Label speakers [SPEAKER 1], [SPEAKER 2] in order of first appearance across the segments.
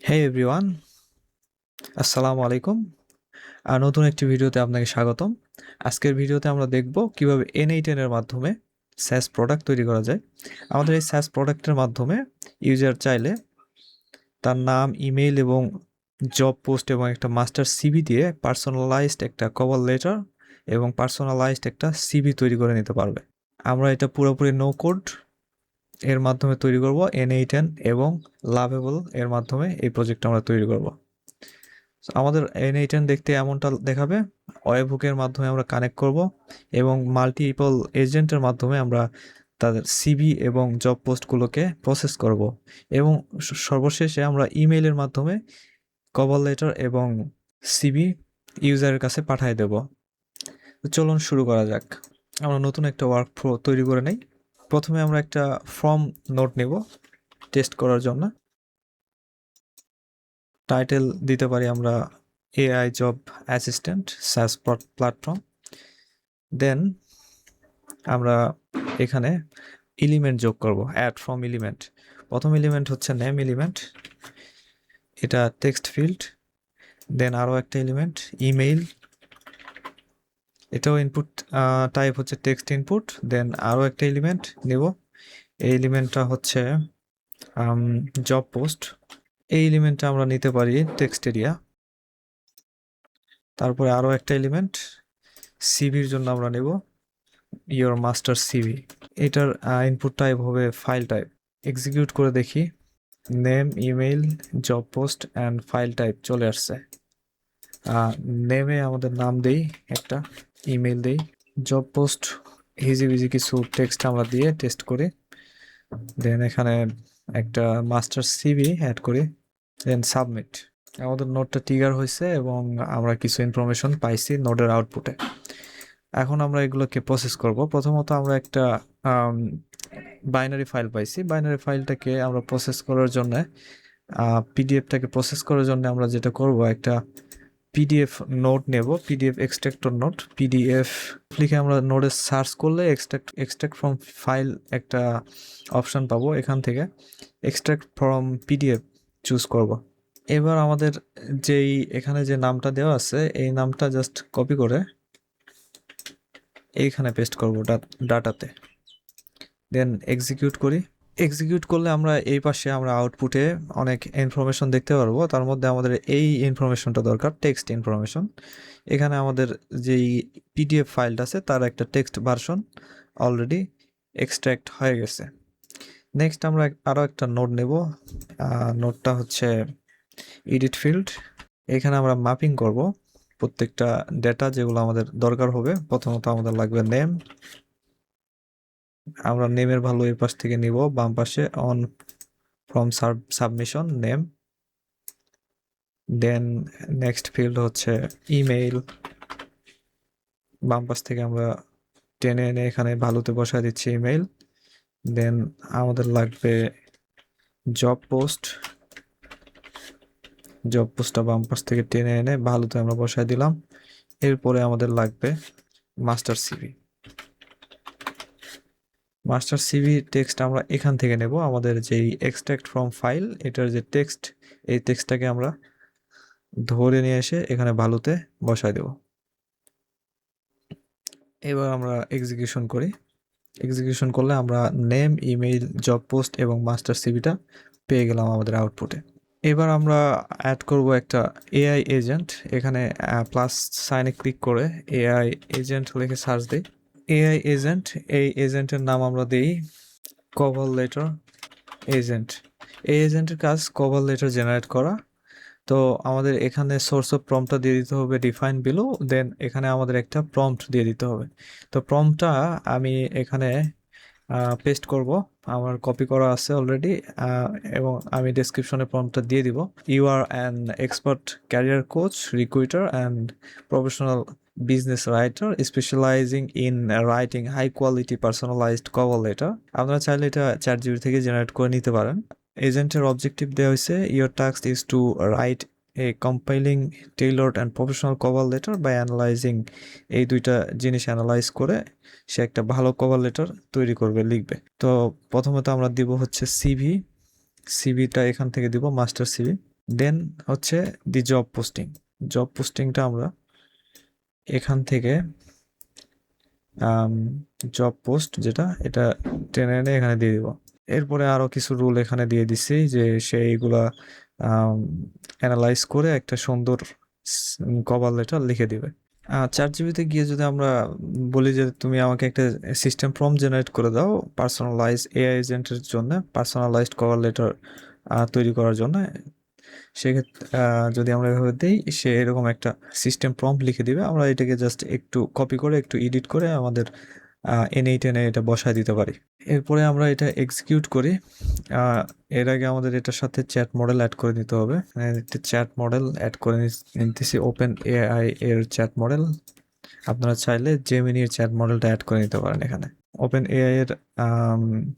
[SPEAKER 1] হে everyone, আসসালামু আলাইকুম। নতুন একটি ভিডিওতে আপনাকে স্বাগতম। আজকের ভিডিওতে আমরা দেখব কিভাবে N8N এর মাধ্যমে SaaS প্রোডাক্ট তৈরি করা যায়। আমাদের এই SaaS প্রোডাক্টের মাধ্যমে ইউজার চাইলে তার নাম, ইমেইল এবং জব পোস্ট এবং একটা মাস্টার সিভি দিয়ে পার্সোনালাইজড একটা কভার লেটার এবং পার্সোনালাইজড একটা সিভি তৈরি করে নিতে পারবে। আমরা এটা পুরোপুরি নো কোড এর মাধ্যমে তৈরি করব। N8N এবং লাভেবল এর মাধ্যমে এই প্রজেক্ট আমরা তৈরি করব। আমাদের N8N দেখতে এমনটা দেখাবে। ওয়েবহুকের মাধ্যমে আমরা কানেক্ট করব এবং মাল্টিপল এজেন্টের মাধ্যমে আমরা তাদের সিভি এবং জব পোস্টগুলোকে প্রসেস করব এবং সর্বশেষে আমরা ইমেইলের মাধ্যমে কভার লেটার এবং সিভি ইউজারের কাছে পাঠিয়ে দেব। চলুন শুরু করা যাক। আমরা নতুন একটা ওয়ার্ক ফ্লো তৈরি করে নেই। প্রথমে আমরা একটা ফর্ম নোট নেব টেস্ট করার জন্য। টাইটেল দিতে পারি আমরা AI job assistant SaaS platform. Then আমরা এখানে এলিমেন্ট যোগ করব, অ্যাড ফ্রম এলিমেন্ট। প্রথম এলিমেন্ট হচ্ছে নেম এলিমেন্ট, এটা টেক্সট ফিল্ড। দেন আরও একটা এলিমেন্ট ইমেইল, এটাও ইনপুট টাইপ হচ্ছে টেক্সট ইনপুট। দেন আরও একটা এলিমেন্ট নেব, এই এলিমেন্টটা হচ্ছে জব পোস্ট। এই এলিমেন্টটা আমরা নিতে পারি টেক্সট এরিয়া। তারপরে আরও একটা এলিমেন্ট সিভির জন্য আমরা নেব ইয়োর মাস্টার সিভি। এটার ইনপুট টাইপ হবে ফাইল টাইপ। এক্সিকিউট করে দেখি, name, email, job post and file type চলে আসছে। নেমে আমাদের নাম দেই একটা, ইমেইল দেই, জব পোস্ট হিজিবিজি কিছু টেক্সট আমরা দিয়ে টেস্ট করি। দেন এখানে একটা মাস্টার সিভি অ্যাড করি, দেন সাবমিট। আমাদের নোটটা ট্রিগার হয়েছে এবং আমরা কিছু ইনফরমেশন পাইছি নোটের আউটপুটে। এখন আমরা এগুলোকে প্রসেস করব। প্রথমত আমরা একটা বাইনারি ফাইল পাইছি। বাইনারি ফাইলটাকে আমরা প্রসেস করার জন্য পিডিএফটাকে প্রসেস করার জন্য আমরা যেটা করব, একটা পিডিএফ নোট নেব, পিডিএফ এক্সট্রাক্টর নোট। পিডিএফ লিখে আমরা নোটে সার্চ করলে এক্সট্রাক্ট ফ্রম ফাইল একটা অপশন পাবো। এখান থেকে এক্সট্রাক্ট ফ্রম পিডিএফ চুজ করব। এবার আমাদের যেই এখানে যে নামটা দেওয়া আছে এই নামটা জাস্ট কপি করে এইখানে পেস্ট করব ডাটাতে। দেন এক্সিকিউট করি। এক্সিকিউট করলে আমরা এই পাশে আমরা আউটপুটে অনেক ইনফরমেশন দেখতে পারবো। তার মধ্যে আমাদের এই ইনফরমেশনটা দরকার, টেক্সট ইনফরমেশন। এখানে আমাদের যেই পিডিএফ ফাইলটা আছে তার একটা টেক্সট ভার্সন অলরেডি এক্সট্র্যাক্ট হয়ে গেছে। নেক্সট আমরা আরও একটা নোট নেব। নোটটা হচ্ছে এডিট ফিল্ড। এখানে আমরা ম্যাপিং করব প্রত্যেকটা ডেটা যেগুলো আমাদের দরকার হবে। প্রথমত আমাদের লাগবে নেম, আমরা নেমের ভ্যালু এই পাশ থেকে নিব, বাম পাশে on form submission name. Then next field হচ্ছে ইমেইল, বাম পাশ থেকে আমরা টেনে এনে এখানে ভ্যালুতে বসায় দিচ্ছি ইমেইল। দেন আমাদের লাগবে জব পোস্ট, জব পোস্টটা বাম পাশ থেকে টেনে এনে ভ্যালুতে আমরা বসায় দিলাম। এরপরে আমাদের লাগবে master CV. Master CV text আমরা এখান থেকে নেব। আমাদের যেই এক্সট্রাক্ট ফ্রম ফাইল এটার যে টেক্সট, এই টেক্সটটাকে আমরা ধরে নিয়ে এসে এখানে ভ্যালুতে বসায় দেব। এবার আমরা এক্সিকিউশন করি। এক্সিকিউশন করলে আমরা নেম, ইমেইল, জব পোস্ট এবং মাস্টার সিভিটা পেয়ে গেলাম আমাদের আউটপুটে। এবার আমরা অ্যাড করব একটা এআই এজেন্ট। এখানে প্লাস সাইনে ক্লিক করে এআই এজেন্ট লিখে সার্চ দিই। এআই এজেন্ট, এই এজেন্টের নাম আমরা দিই কভার লেটার এজেন্ট। এই এজেন্টের কাজ কভার লেটার জেনারেট করা। তো আমাদের এখানে সোর্স অফ প্রম্পটটা দিয়ে দিতে হবে ডিফাইন বিলো। দেন এখানে আমাদের একটা প্রম্পট দিয়ে দিতে হবে। তো প্রম্পটটা আমি এখানে পেস্ট করব, আমার কপি করা আছে অলরেডি, এবং আমি ডেসক্রিপশনে প্রম্পটটা দিয়ে দিব। You are an expert career coach, recruiter and professional business writer specialising in writing high quality personalised cover letter. আপনারা চাইলে এটা ChatGPT থেকে জেনারেট করে নিতে পারেন। এজেন্টের অবজেক্টিভ দেওয়া হয়েছে, your task is to write a compiling tailored and professional cover letter by analysing. এই দুইটা জিনিস অ্যানালাইজ করে সে একটা ভালো কভার লেটার তৈরি করবে, লিখবে। তো প্রথমত আমরা দিব হচ্ছে সিভিটা এখান থেকে দিব মাস্টার সিভি। দেন হচ্ছে দি জব পোস্টিং। জব পোস্টিংটা আমরা এখান থেকে জব পোস্ট যেটা এটা টেনে এনে এখানে দিয়ে দিব। এরপরে আরো কিছু রুল এখানে দিয়ে দিচ্ছি যে সে এইগুলা অ্যানালাইজ করে একটা সুন্দর কভার লেটার লিখে দিবে। ChatGPT গিয়ে যদি আমরা বলি যে তুমি আমাকে একটা সিস্টেম প্রম্পট জেনারেট করে দাও পার্সোনালাইজ এআই এজেন্টের জন্য, পার্সোনালাইজড কভার লেটার তৈরি করার জন্য, সেক্ষেত্রে যদি আমরা এভাবে দিই সে এরকম একটা সিস্টেম প্রম্পট লিখে দিবে। আমরা এটাকে জাস্ট একটু কপি করে একটু এডিট করে আমাদের N8 এনে এটা বসায় দিতে পারি। এরপরে আমরা এটা এক্সিকিউট করি। এর আগে আমাদের এটার সাথে চ্যাট মডেল অ্যাড করে দিতে হবে। একটা চ্যাট মডেল অ্যাড করে নিতেছি, ওপেন এআই এর চ্যাট মডেল। আপনারা চাইলে জেমিনির চ্যাট মডেলটা অ্যাড করে নিতে পারেন এখানে। ওপেন এআই এর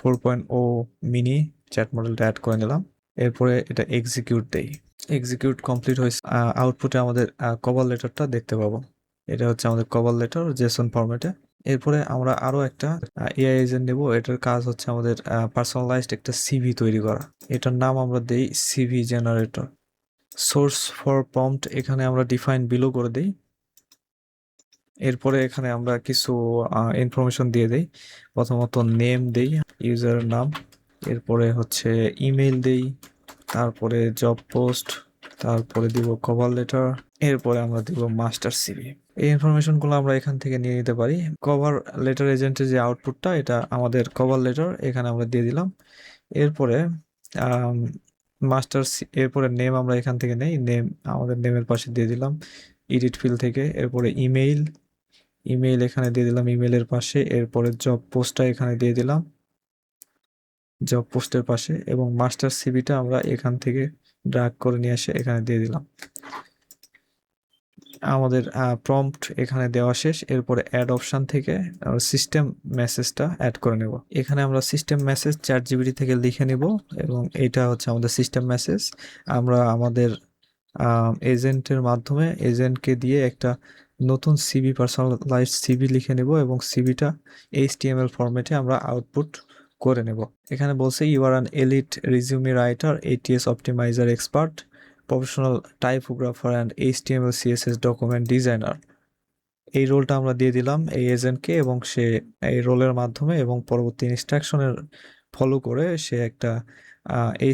[SPEAKER 1] 4.0 মিনি চ্যাট মডেলটা অ্যাড করে নিলাম। এরপরে এটা এক্সিকিউট দেই। এক্সিকিউট কমপ্লিট হয়েছে। আউটপুটে আমাদের কভার লেটারটা দেখতে পাবো। এটা হচ্ছে আমাদের কভার লেটার জেসন ফরম্যাটে। এরপরে আমরা আরো একটা এআই এজেন্ট নেব। এটার কাজ হচ্ছে আমাদের পার্সোনালাইজড একটা সিভি তৈরি করা। এটার নাম আমরা দেই CV generator. Source for prompt এখানে আমরা ডিফাইন বিলো করে দেই। এরপরে এখানে আমরা কিছু ইনফরমেশন দিয়ে দেই। প্রথমত নেম দেই, ইউজারের নাম, এরপরে হচ্ছে ইমেল দেই, তারপরে জব পোস্ট, তারপরে দিব কভার লেটার, এরপরে আমরা দিব মাস্টার সিভি। এই ইনফরমেশনগুলো আমরা এখান থেকে নিয়ে নিতে পারি। কভার লেটার এজেন্টের যে আউটপুটটা এটা আমাদের কভার লেটার এখানে আমরা দিয়ে দিলাম। এরপরে এরপরে নেম আমরা এখান থেকে নেই, নেম আমাদের নেমের পাশে দিয়ে দিলাম এডিট ফিল থেকে। এরপরে ইমেইল এখানে দিয়ে দিলাম ইমেইলের পাশে। এরপরে জব পোস্টটা এখানে দিয়ে দিলাম জব পোস্টের পাশে, এবং মাস্টার সিভিটা আমরা এখান থেকে ড্র্যাগ করে নিয়ে এসে এখানে দিয়ে দিলাম। আমাদের প্রম্পট এখানে দেওয়া শেষ। এরপরে অ্যাড অপশন থেকে সিস্টেম মেসেজটা অ্যাড করে নেব। এখানে আমরা সিস্টেম মেসেজ ChatGPT থেকে লিখে নেব, এবং এটা হচ্ছে আমাদের সিস্টেম মেসেজ। আমরা আমাদের এজেন্টের মাধ্যমে এজেন্টকে দিয়ে একটা নতুন সিভি, পার্সোনালাইজড সিভি লিখে নেব, এবং সিভিটা HTML ফরম্যাটে আমরা আউটপুট করে নেব। এখানে বলছে you are an elite resume writer, ATS optimiser expert, professional typographer and HTML CSS document designer. এই রোলটা আমরা দিয়ে দিলাম এই এজেন্টকে, এবং সে এই রোলের মাধ্যমে এবং পরবর্তী ইনস্ট্রাকশনের ফলো করে সে একটা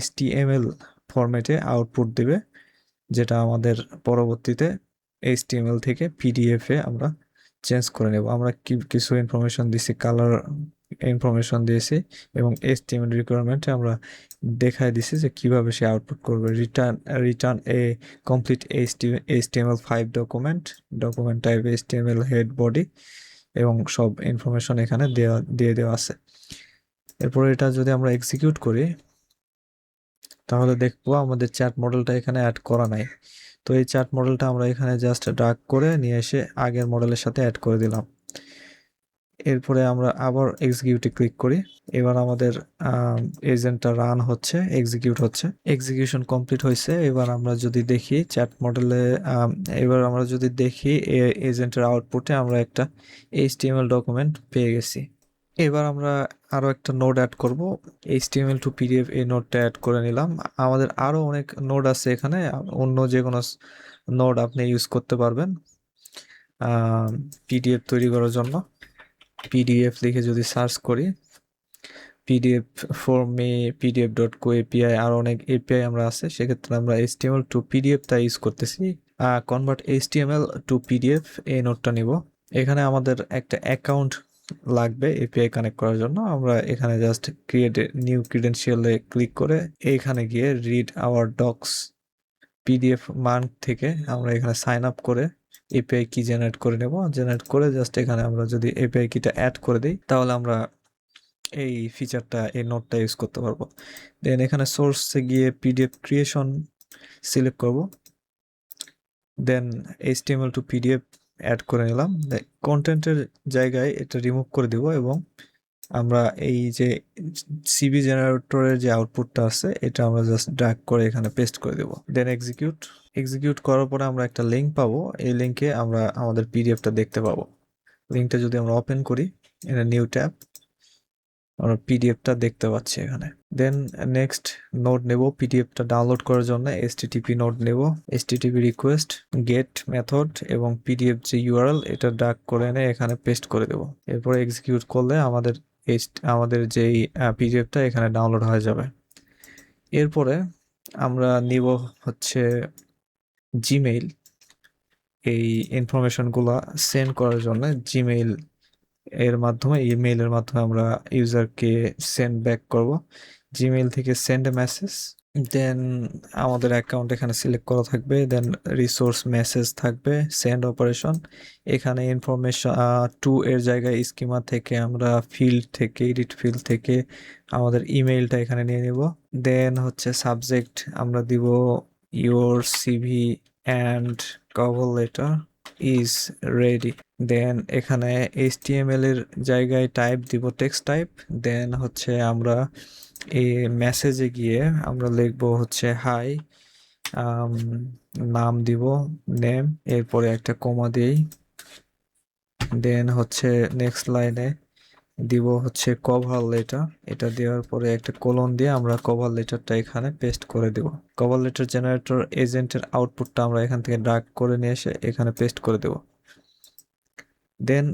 [SPEAKER 1] HTML ফরম্যাটে আউটপুট দেবে, যেটা আমাদের পরবর্তীতে HTML থেকে PDF এ আমরা চেঞ্জ করে নেব। আমরা কিছু ইনফরমেশন দিছি, কালার ইনফরমেশন দিয়েছি, এবং HTML রিকোয়ারমেন্টে আমরা দেখাই দিছি যে কিভাবে সে আউটপুট করবে। Return a complete HTML5 document type HTML head body, এবং সব ইনফরমেশন এখানে দিয়ে দেওয়া আছে। এরপর এটা যদি আমরা এক্সিকিউট করি তাহলে দেখবো আমাদের চ্যাট মডেলটা এখানে অ্যাড করা নাই। তো এই চ্যাট মডেলটা আমরা এখানে জাস্ট ড্র্যাগ করে নিয়ে এসে আগের মডেলের সাথে অ্যাড করে দিলাম। এরপরে আমরা আবার এক্সিকিউটে ক্লিক করি। এবার আমাদের এজেন্টটা রান হচ্ছে, এক্সিকিউট হচ্ছে, এক্সিকিউশন কমপ্লিট হয়েছে। এবার আমরা যদি দেখি চ্যাট মডেলে, এবার আমরা যদি দেখি এজেন্টের আউটপুটে আমরা একটা HTML ডকুমেন্ট পেয়ে গেছি। এবার আমরা আরো একটা নোড অ্যাড করব, HTML টু PDF এই নোডটা অ্যাড করে নিলাম। আমাদের আরো অনেক নোড আছে এখানে, অন্য যে কোনো নোড আপনি ইউজ করতে পারবেন PDF তৈরি করার জন্য। PDF লিখে যদি সার্চ করি, PDF ফর্মে pdf.co API, আর অনেক API আমরা আছে, সেক্ষেত্রে আমরা HTML টু PDF টা ইউজ করতেছি। কনভার্ট HTML টু PDF এই নোডটা নিব। এখানে আমাদের একটা অ্যাকাউন্ট লাগবে API কানেক্ট করার জন্য। আমরা এখানে জাস্ট ক্রিয়েট নিউ ক্রিডেন্সিয়ালে ক্লিক করে এখানে গিয়ে রিড আওয়ার ডক্স PDF মান থেকে আমরা এখানে সাইন আপ করে API কি জেনারেট করে নেব। জেনারেট করে জাস্ট এখানে আমরা যদি API কিটা অ্যাড করে দিই তাহলে আমরা এই ফিচারটা, এই নোটটা ইউজ করতে পারবো। দেন এখানে সোর্সে গিয়ে PDF ক্রিয়েশন সিলেক্ট করব, দেন HTML টু PDF অ্যাড করে নিলাম। কন্টেন্টের জায়গায় এটা রিমুভ করে দিব, এবং আমরা এই যে সিভি জেনারেটরের যে আউটপুটটা আছে এটা আমরা জাস্ট ড্র্যাগ করে এখানে পেস্ট করে দেব। দেন এক্সিকিউট করার পরে আমরা একটা লিঙ্ক পাবো, এই লিঙ্কে আমরা আমাদের PDFটা দেখতে পাবো। লিঙ্কটা যদি আমরা ওপেন করি, এটা নিউ ট্যাব, আমরা পিডিএফটা দেখতে পাচ্ছি এখানে। দেন নেক্সট নোড নেব পিডিএফটা ডাউনলোড করার জন্য। এসটিটিপি নোড নেব, এসটিটিপি রিকোয়েস্ট গেট মেথড এবং পিডিএফ যে ইউআরএল এটা ড্রাগ করে এনে এখানে পেস্ট করে দেব। এরপরে এক্সিকিউট করলে আমাদের যেই পিডিএফটা এখানে ডাউনলোড হয়ে যাবে। এরপরে আমরা নিব হচ্ছে জিমেইল। এই ইনফরমেশনগুলো সেন্ড করার জন্য জিমেইল এর মাধ্যমে, ইমেইলের মাধ্যমে আমরা ইউজারকে সেন্ড ব্যাক করব। জিমেইল থেকে সেন্ড এ মেসেজ, দেন আমাদের অ্যাকাউন্ট এখানে সিলেক্ট করা থাকবে, দেন রিসোর্স মেসেজ থাকবে, সেন্ড অপারেশন। এখানে ইনফরমেশন টু এর জায়গায় স্কিমা থেকে আমরা ফিল্ড থেকে এডিট ফিল্ড থেকে আমাদের ইমেইলটা এখানে নিয়ে নেব। দেন হচ্ছে সাবজেক্ট আমরা দিব your CV and cover letter is ready. Then এখানে HTML এর জায়গায় টাইপ দিব টেক্সট টাইপ। দেন হচ্ছে আমরা এই মেসেজে গিয়ে আমরা লিখবো হচ্ছে হাই, নাম দিব নেম, এরপরে একটা কমা দিই। দেন হচ্ছে নেক্সট লাইনে দিব হচ্ছে কভার লেটার, এটা দেওয়ার পরে একটা কোলন দিয়ে আমরা কভার লেটারটা এখানে পেস্ট করে দেব। কভার লেটার জেনারেটর এজেন্টের আউটপুটটা আমরা এখান থেকে ড্রাগ করে নিয়ে এসে এখানে পেস্ট করে দেব। দেন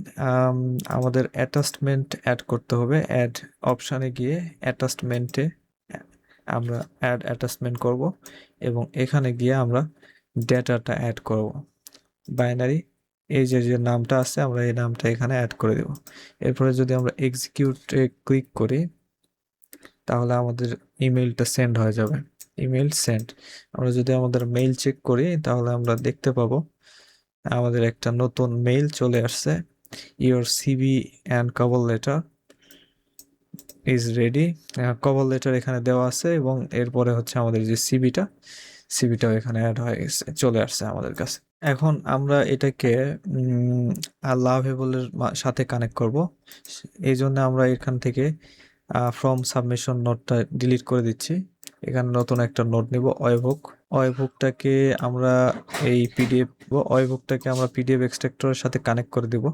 [SPEAKER 1] আমাদের অ্যাটাচমেন্ট অ্যাড করতে হবে। অ্যাড অপশানে গিয়ে অ্যাটাচমেন্টে আমরা অ্যাড অ্যাটাচমেন্ট করব এবং এখানে গিয়ে আমরা ডেটাটা অ্যাড করব। বাইনারি এই যে নামটা আছে আমরা এই নামটা এখানে অ্যাড করে দেব। এরপরে যদি আমরা এক্সিকিউটে ক্লিক করি তাহলে আমাদের ইমেইলটা সেন্ড হয়ে যাবে। Email send. আমরা যদি আমাদের মেইল চেক করি তাহলে আমরা দেখতে পাবো আমাদের একটা নতুন মেইল চলে আসছে। Your CV and cover letter is ready. Cover letter এখানে দেওয়া আছে এবং এরপরে হচ্ছে আমাদের যে সিভিটাও এখানে অ্যাড হয়ে গেছে, চলে আসছে আমাদের কাছে। এখন আমরা এটাকে লাভেবলের সাথে কানেক্ট করব। এই জন্য আমরা এখান থেকে ফ্রম সাবমিশন নোটটা ডিলিট করে দিচ্ছি। এখানে নতুন একটা নোট নিব ওয়েবহুকটাকে আমরা এই ওয়েবহুকটাকে আমরা পিডিএফ এক্সট্রাক্টরের সাথে কানেক্ট করে দিব।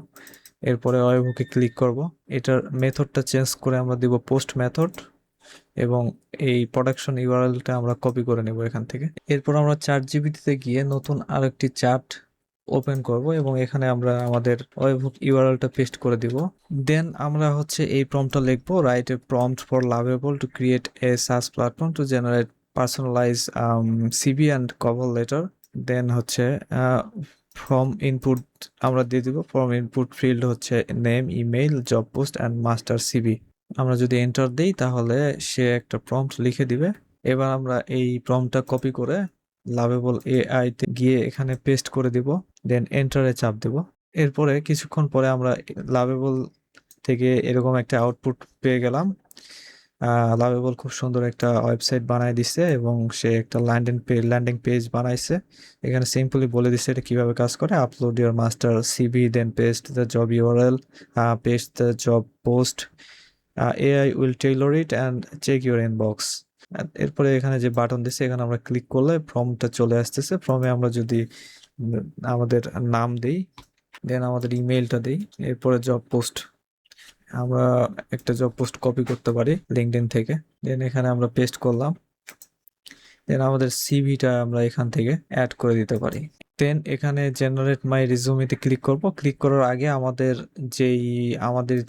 [SPEAKER 1] এরপরে ওয়েবহুকে ক্লিক করব। এটার মেথডটা চেঞ্জ করে আমরা দিব পোস্ট মেথড এবং এই প্রোডাকশন ইউআরএলটা আমরা কপি করে নেব এখান থেকে। এরপর আমরা ChatGPT-তে গিয়ে নতুন আরেকটি চার্ট ওপেন করব এবং এখানে আমরা আমাদের ওয়েবহুক ইউআরএলটা পেস্ট করে দিব। দেন আমরা হচ্ছে এই প্রম্পটটা লিখবো, write a prompt for Lovable to create a SaaS platform to generate personalise CV and cover letter. Then হচ্ছে ফ্রম ইনপুট আমরা দিয়ে দিব। ফ্রম ইনপুট ফিল্ড হচ্ছে name, email, job post and master CV. আমরা যদি এন্টার দিই তাহলে সে একটা প্রম্পট লিখে দিবে। এবার আমরা এই প্রম্পটটা কপি করে লাভেবল AI তে গিয়ে এখানে পেস্ট করে দিব, দেন এন্টারে চাপ দেব। এরপরে কিছুক্ষণ পরে আমরা লাভেবল থেকে এরকম একটা আউটপুট পেয়ে গেলাম। লাভেবল খুব সুন্দর একটা ওয়েবসাইট বানায় দিচ্ছে এবং সে একটা ল্যান্ডিং পেজ বানাইছে। এখানে সিম্পলি বলে দিচ্ছে এটা কিভাবে কাজ করে। Upload your master CV, then paste the job URL, paste the job post, AI will tailor it and check your inbox. এরপরে এখানে যে বাটন দিচ্ছে এখানে আমরা ক্লিক করলে ফর্মটা চলে আসতেছে। ফর্মে আমরা যদি আমাদের নাম দিই, দেন আমাদের ইমেইলটা দিই, এরপরে জব পোস্ট, আমরা একটা জব পোস্ট কপি করতে পারি লিঙ্কডইন থেকে, দেন এখানে আমরা পেস্ট করলাম। দেন আমাদের সিভিটা আমরা এখান থেকে অ্যাড করে দিতে পারি। দেন এখানে জেনারেট মাই রিজুমিতে ক্লিক করব। ক্লিক করার আগে আমাদের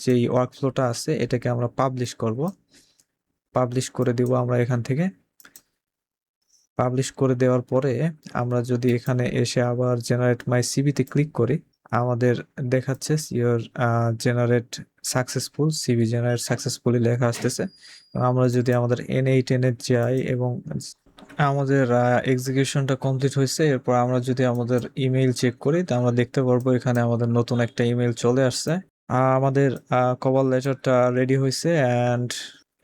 [SPEAKER 1] যেই ওয়ার্কফ্লোটা আছে এটাকে আমরা পাবলিশ করব। পাবলিশ করে দিব আমরা এখান থেকে। পাবলিশ করে দেওয়ার পরে আমরা যদি এখানে এসে আবার জেনারেট মাই সিভিতে ক্লিক করি আমাদের দেখাচ্ছে your generate successful, CV generate successfully লেখা আসতেছে। আমরা যদি আমাদের N8 যাই এবং আমাদের এক্সিকিউশনটা কমপ্লিট হয়েছে, এরপর আমরা যদি আমাদের ইমেইল চেক করি তা আমরা দেখতে পারবো এখানে আমাদের নতুন একটা ইমেইল চলে আসছে। আমাদের কভার লেটারটা রেডি হয়েছে অ্যান্ড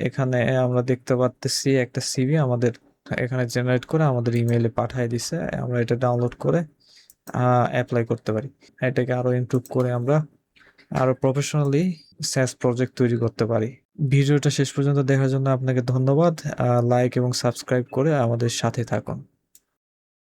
[SPEAKER 1] এখানে আমরা দেখতে পাচ্ছি একটা সিভি আমাদের এখানে জেনারেট করে আমাদের ইমেইলে পাঠিয়ে দিছে। আমরা এটা ডাউনলোড করে অ্যাপ্লাই করতে পারি। এটাকে আরো ইমপ্রুভ করে আমরা আরো প্রফেশনালি SaaS প্রজেক্ট তৈরি করতে পারি। ভিডিওটা শেষ পর্যন্ত দেখার জন্য আপনাকে ধন্যবাদ। লাইক এবং সাবস্ক্রাইব করে আমাদের সাথে থাকুন।